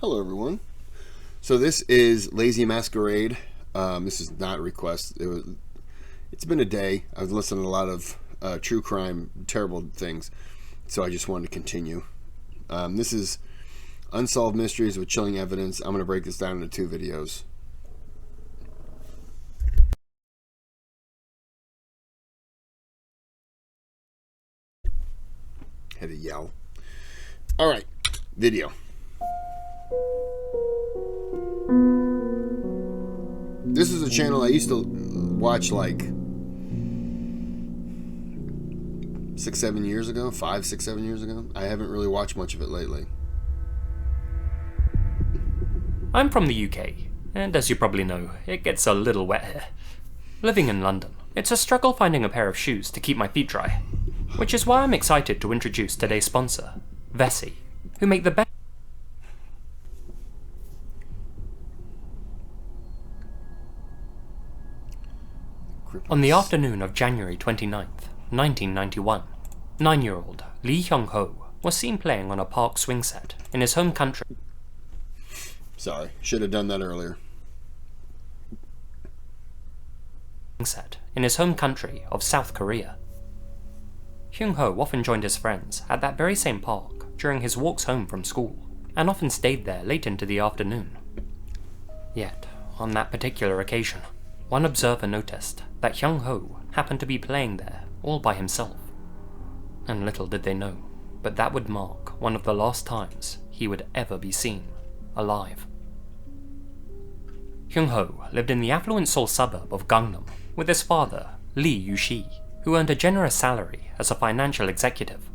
Hello everyone. So this is Lazy Masquerade. This is not a request. It's been a day. I've listened to a lot of true crime, terrible things. So I just wanted to continue. This is Unsolved Mysteries with Chilling Evidence. I'm going to break this down into two videos. Had to yell. Alright, video. This is a channel I used to watch like 6-7 years ago. 5-6-7 years ago. I haven't really watched much of it lately. I'm from the UK, and as you probably know, it gets a little wet here. Living in London, it's a struggle finding a pair of shoes to keep my feet dry, which is why I'm excited to introduce today's sponsor, Vessi, who make the best. On the afternoon of January 29th, 1991, 9-year-old Lee Hyung-ho was seen playing on a park swing set in his home country. Sorry, should have done that earlier. Set in his home country of South Korea. Hyung-ho often joined his friends at that very same park during his walks home from school, and often stayed there late into the afternoon. Yet, on that particular occasion, one observer noticed that Hyung-ho happened to be playing there all by himself. And little did they know, but that would mark one of the last times he would ever be seen alive. Hyung-ho lived in the affluent Seoul suburb of Gangnam with his father, Lee Yu-shi, who earned a generous salary as a financial executive.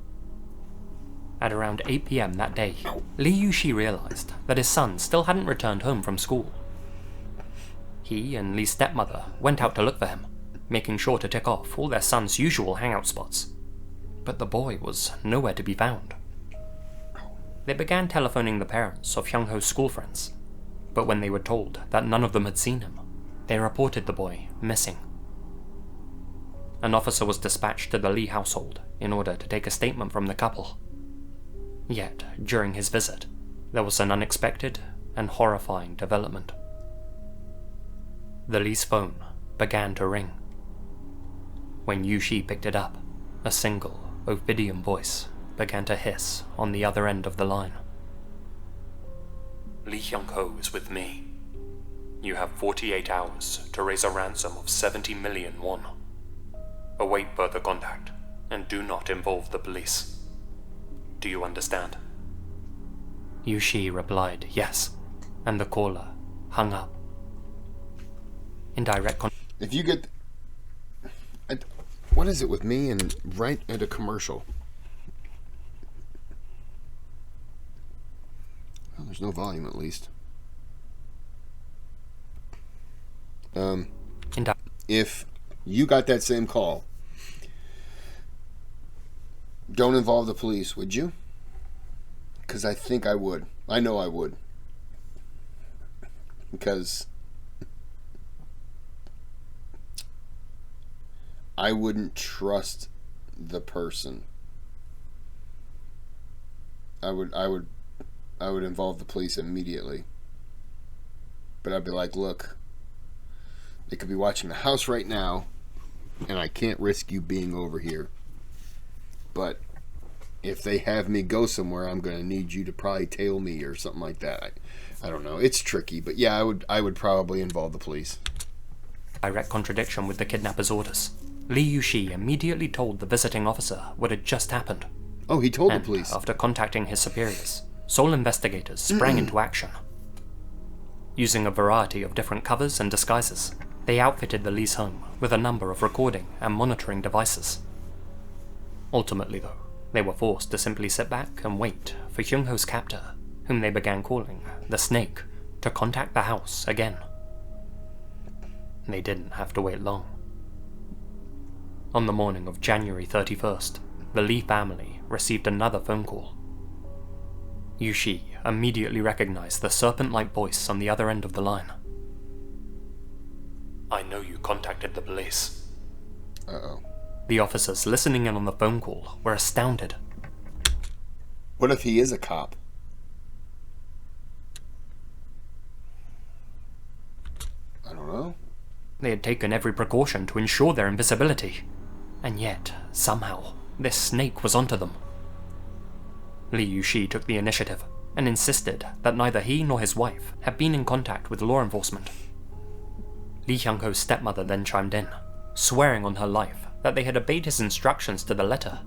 At around 8 PM that day, Lee Yu-shi realized that his son still hadn't returned home from school. He and Lee's stepmother went out to look for him, making sure to tick off all their son's usual hangout spots. But the boy was nowhere to be found. They began telephoning the parents of Hyung-ho's school friends, but when they were told that none of them had seen him, they reported the boy missing. An officer was dispatched to the Lee household in order to take a statement from the couple. Yet, during his visit, there was an unexpected and horrifying development. The Lee's phone began to ring. When Yu-shi picked it up, a single, ophidian voice began to hiss on the other end of the line. Lee Hyung-ho is with me. You have 48 hours to raise a ransom of 70 million won. Await further contact, and do not involve the police. Do you understand? Yu-shi replied yes, and the caller hung up. In direct If you get... what is it with me and right at a commercial? Well, there's no volume at least. If you got that same call, don't involve the police, would you? Because I think I would. I know I would. Because I wouldn't trust the person. I would involve the police immediately. But I'd be like, look, they could be watching the house right now, and I can't risk you being over here. But if they have me go somewhere, I'm going to need you to probably tail me or something like that. I don't know. It's tricky, but yeah, I would probably involve the police. Direct contradiction with the kidnapper's orders. Lee Yu-shi immediately told the visiting officer what had just happened. Oh, he told the police. After contacting his superiors, Seoul investigators sprang into action. Using a variety of different covers and disguises, they outfitted the Lee's home with a number of recording and monitoring devices. Ultimately, though, they were forced to simply sit back and wait for Hyung-ho's captor, whom they began calling the Snake, to contact the house again. They didn't have to wait long. On the morning of January 31st, the Lee family received another phone call. Yu-shi immediately recognized the serpent-like voice on the other end of the line. I know you contacted the police. Uh-oh. The officers listening in on the phone call were astounded. What if he is a cop? They had taken every precaution to ensure their invisibility, and yet, somehow, this snake was onto them. Li Yuxi took the initiative and insisted that neither he nor his wife had been in contact with law enforcement. Li Hyung-ho's stepmother then chimed in, swearing on her life that they had obeyed his instructions to the letter.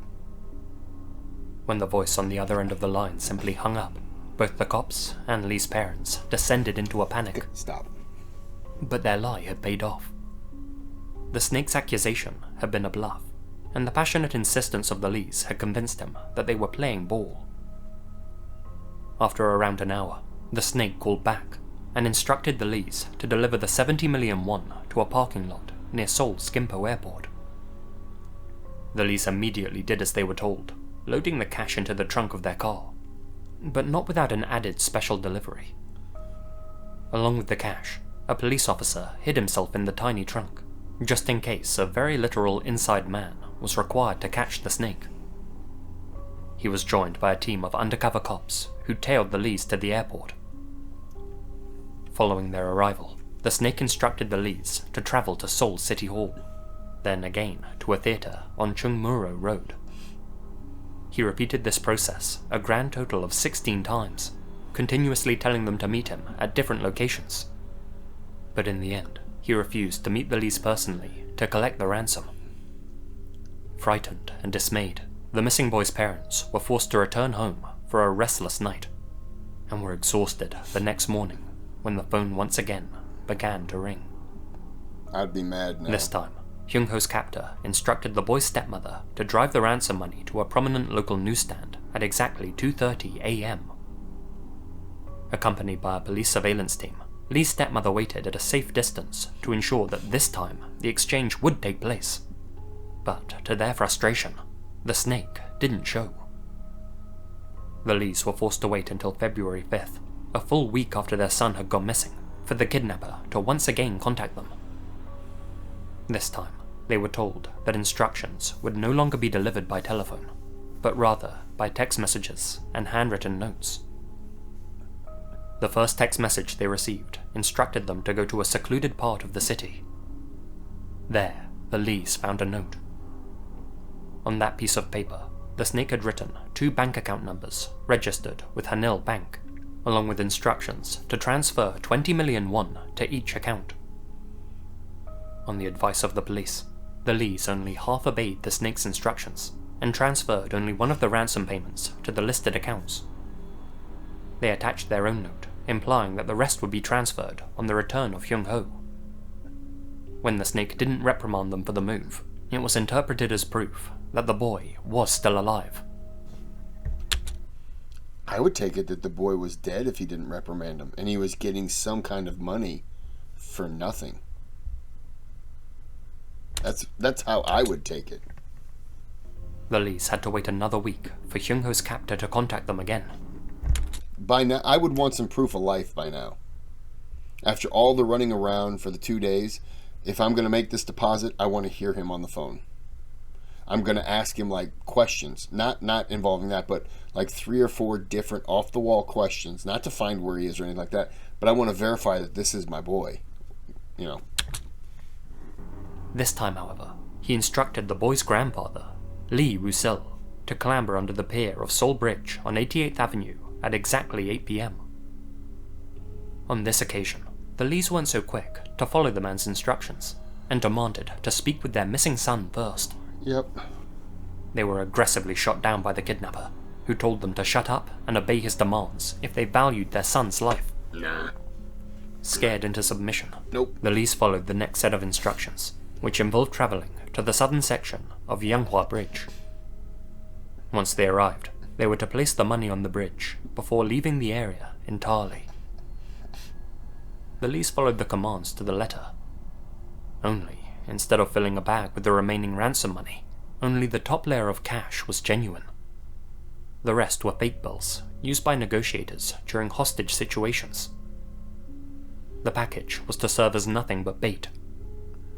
When the voice on the other end of the line simply hung up, both the cops and Li's parents descended into a panic. Stop. But their lie had paid off. The snake's accusation had been a bluff, and the passionate insistence of the Lis had convinced him that they were playing ball. After around an hour, the snake called back and instructed the Lis to deliver the 70 million won to a parking lot near Seoul's Gimpo airport. The Lis immediately did as they were told, loading the cash into the trunk of their car, but not without an added special delivery. Along with the cash, a police officer hid himself in the tiny trunk, just in case a very literal inside man was required to catch the snake. He was joined by a team of undercover cops who tailed the Lis to the airport. Following their arrival, the snake instructed the Lis to travel to Seoul City Hall, then again to a theatre on Chungmuro Road. He repeated this process a grand total of 16 times, continuously telling them to meet him at different locations. But in the end, he refused to meet the Lis personally to collect the ransom. Frightened and dismayed, the missing boy's parents were forced to return home for a restless night, and were exhausted the next morning when the phone once again began to ring. I'd be mad now. This time, Hyung-ho's captor instructed the boy's stepmother to drive the ransom money to a prominent local newsstand at exactly 2:30 a.m. Accompanied by a police surveillance team, Li's stepmother waited at a safe distance to ensure that this time the exchange would take place. But to their frustration, the snake didn't show. The Lis were forced to wait until February 5th, a full week after their son had gone missing, for the kidnapper to once again contact them. This time, they were told that instructions would no longer be delivered by telephone, but rather by text messages and handwritten notes. The first text message they received instructed them to go to a secluded part of the city. There, the Lis found a note. On that piece of paper, the snake had written 2 bank account numbers registered with Hanil Bank, along with instructions to transfer 20 million won to each account. On the advice of the police, the Lis only half obeyed the snake's instructions and transferred only one of the ransom payments to the listed accounts. They attached their own note, implying that the rest would be transferred on the return of Hyung-ho. When the snake didn't reprimand them for the move, it was interpreted as proof that the boy was still alive. I would take it that the boy was dead if he didn't reprimand him, and he was getting some kind of money for nothing. That's how I would take it. The Lis had to wait another week for Hyung-ho's captor to contact them again. By now, I would want some proof of life by now. After all the running around for the 2 days, if I'm going to make this deposit, I want to hear him on the phone. I'm going to ask him like questions, not involving that, but like 3 or 4 different off-the-wall questions, not to find where he is or anything like that, but I want to verify that this is my boy, you know. This time, however, he instructed the boy's grandfather, Lee Woo-sil, to clamber under the pier of Seoul Bridge on 88th Avenue at exactly 8 p.m. On this occasion, the Lees weren't so quick to follow the man's instructions and demanded to speak with their missing son first. Yep. They were aggressively shot down by the kidnapper, who told them to shut up and obey his demands if they valued their son's life. Nah. Scared into submission, Nope. the Lees followed the next set of instructions, which involved travelling to the southern section of Yanghua Bridge. Once they arrived, they were to place the money on the bridge before leaving the area entirely. The Lees followed the commands to the letter. Only, instead of filling a bag with the remaining ransom money, only the top layer of cash was genuine. The rest were fake bills, used by negotiators during hostage situations. The package was to serve as nothing but bait,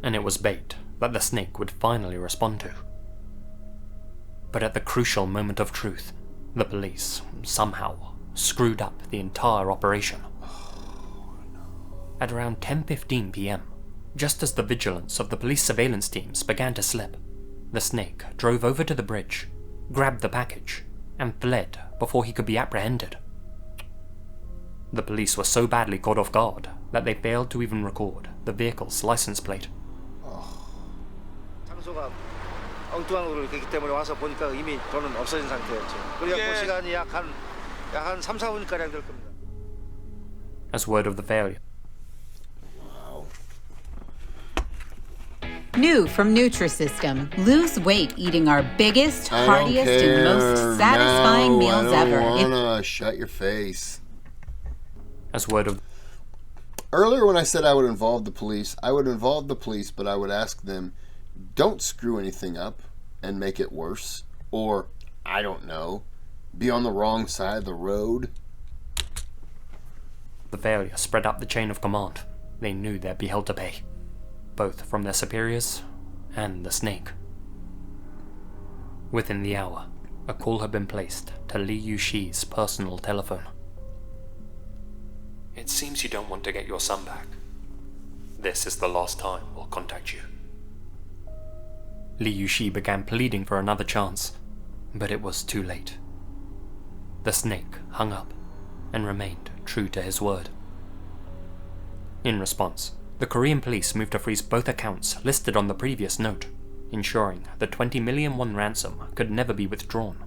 and it was bait that the snake would finally respond to. But at the crucial moment of truth, the police, somehow, screwed up the entire operation. At around 10:15 p.m., Just as the vigilance of the police surveillance teams began to slip, the snake drove over to the bridge, grabbed the package, and fled before he could be apprehended. The police were so badly caught off guard that they failed to even record the vehicle's license plate. 장소가 엉뚱한 곳으로 됐기 때문에 와서 보니까 이미 돈은 없어진 상태였죠. 그래서 시간이 약 한 3, 4분 가량 될 겁니다. As word of the failure. New from Nutrisystem. Lose weight eating our biggest, heartiest, and most satisfying meals ever. I don't wanna. Shut your face. As word of... Earlier when I said I would involve the police, but I would ask them, don't screw anything up and make it worse. Or, I don't know, be on the wrong side of the road. The failure spread up the chain of command. They knew they'd be held to pay, both from their superiors and the snake. Within the hour, a call had been placed to Li Yushi's personal telephone. It seems you don't want to get your son back. This is the last time we'll contact you. Li Yushi began pleading for another chance, but it was too late. The snake hung up and remained true to his word. In response, the Korean police moved to freeze both accounts listed on the previous note, ensuring the 20 million won ransom could never be withdrawn.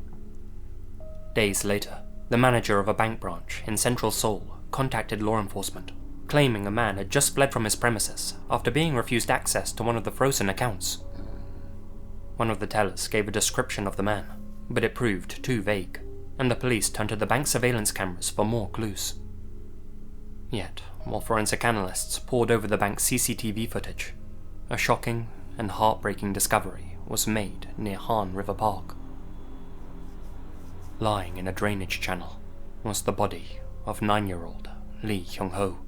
Days later, the manager of a bank branch in central Seoul contacted law enforcement, claiming a man had just fled from his premises after being refused access to one of the frozen accounts. One of the tellers gave a description of the man, but it proved too vague, and the police turned to the bank surveillance cameras for more clues. Yet, while forensic analysts pored over the bank's CCTV footage, a shocking and heartbreaking discovery was made near Han River Park. Lying in a drainage channel was the body of 9-year-old Lee Hyung-ho.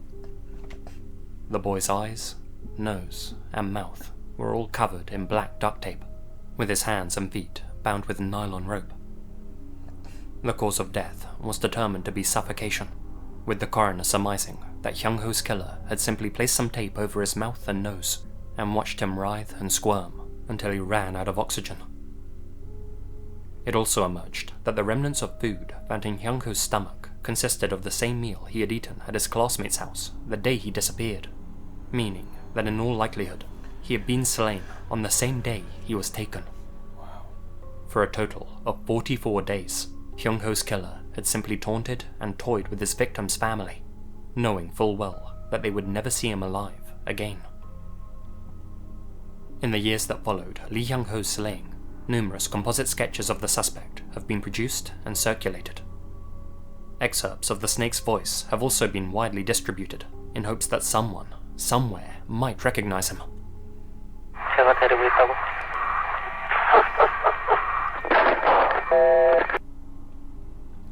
The boy's eyes, nose, and mouth were all covered in black duct tape, with his hands and feet bound with nylon rope. The cause of death was determined to be suffocation, with the coroner surmising that Hyung-ho's killer had simply placed some tape over his mouth and nose and watched him writhe and squirm until he ran out of oxygen. It also emerged that the remnants of food found in Hyung-ho's stomach consisted of the same meal he had eaten at his classmate's house the day he disappeared, meaning that in all likelihood he had been slain on the same day he was taken. For a total of 44 days, Hyung-ho's killer had simply taunted and toyed with his victim's family, knowing full well that they would never see him alive again. In the years that followed Lee Hyung-ho's slaying, numerous composite sketches of the suspect have been produced and circulated. Excerpts of the snake's voice have also been widely distributed, in hopes that someone, somewhere, might recognize him. 제가 데리고 있다고?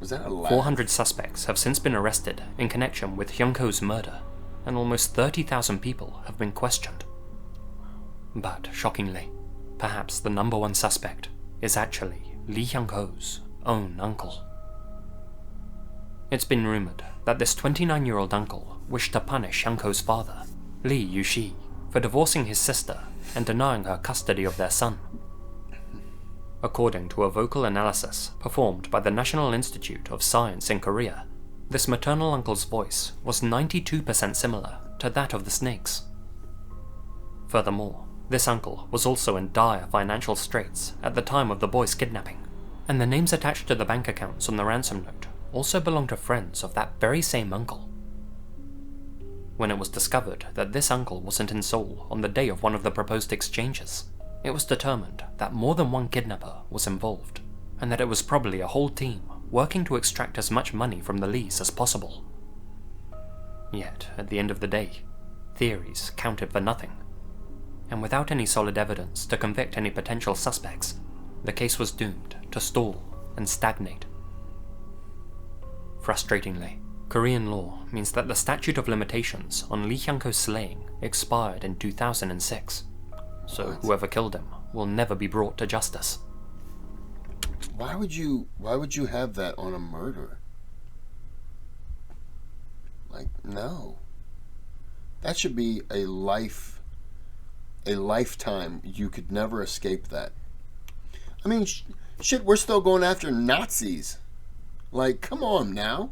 Was that a laugh? 400 suspects have since been arrested in connection with Hyung-ho's murder, and almost 30,000 people have been questioned. But, shockingly, perhaps the number one suspect is actually Lee Hyung-ho's own uncle. It's been rumoured that this 29-year-old uncle wished to punish Hyung-ho's father, Lee Yushi, for divorcing his sister and denying her custody of their son. According to a vocal analysis performed by the National Institute of Science in Korea, this maternal uncle's voice was 92% similar to that of the snake's. Furthermore, this uncle was also in dire financial straits at the time of the boy's kidnapping, and the names attached to the bank accounts on the ransom note also belonged to friends of that very same uncle. When it was discovered that this uncle wasn't in Seoul on the day of one of the proposed exchanges, it was determined that more than one kidnapper was involved, and that it was probably a whole team working to extract as much money from the Lees as possible. Yet, at the end of the day, theories counted for nothing, and without any solid evidence to convict any potential suspects, the case was doomed to stall and stagnate. Frustratingly, Korean law means that the statute of limitations on Lee Hyung-ho's slaying expired in 2006, so whoever killed him will never be brought to justice. Why would you have that on a murder? Like, no. That should be a life a lifetime. You could never escape that. I mean, shit, we're still going after Nazis. Like, come on now.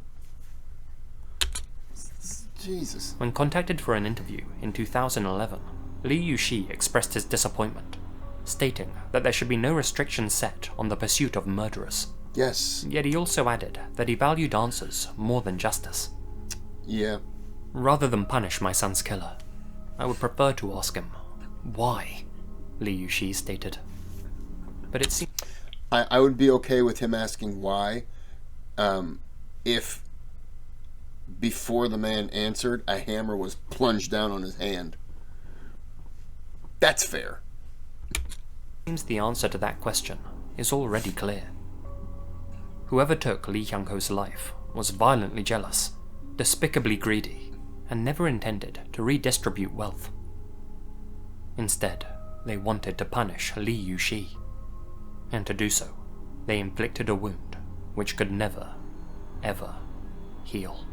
Jesus. When contacted for an interview in 2011, Li Yuxi expressed his disappointment, stating that there should be no restrictions set on the pursuit of murderers. Yes. Yet he also added that he valued answers more than justice. Yeah. Rather than punish my son's killer, I would prefer to ask him why, Li Yuxi stated. But it seems I would be okay with him asking why, if before the man answered, a hammer was plunged down on his hand. That's fair. Seems the answer to that question is already clear. Whoever took Li Hyung-ho's life was violently jealous, despicably greedy, and never intended to redistribute wealth. Instead, they wanted to punish Li Yuxi, and to do so, they inflicted a wound which could never, ever heal.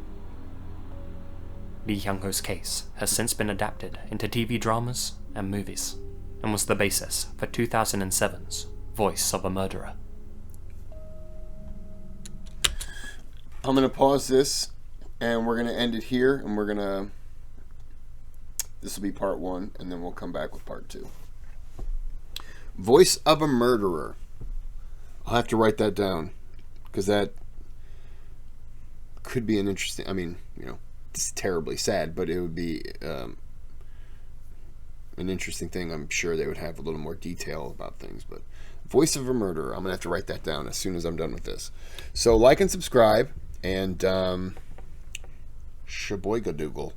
Li Hyung-ho's case has since been adapted into TV dramas and movies, and was the basis for 2007's Voice of a Murderer. I'm going to pause this, and we're going to end it here, and this will be part 1, and then we'll come back with part 2. Voice of a Murderer. I'll have to write that down, because that could be an interesting, I mean, it's terribly sad, but it would be an interesting thing. I'm sure they would have a little more detail about things, but Voice of a Murderer, I'm going to have to write that down as soon as I'm done with this. So like and subscribe, and Shaboygadoogle.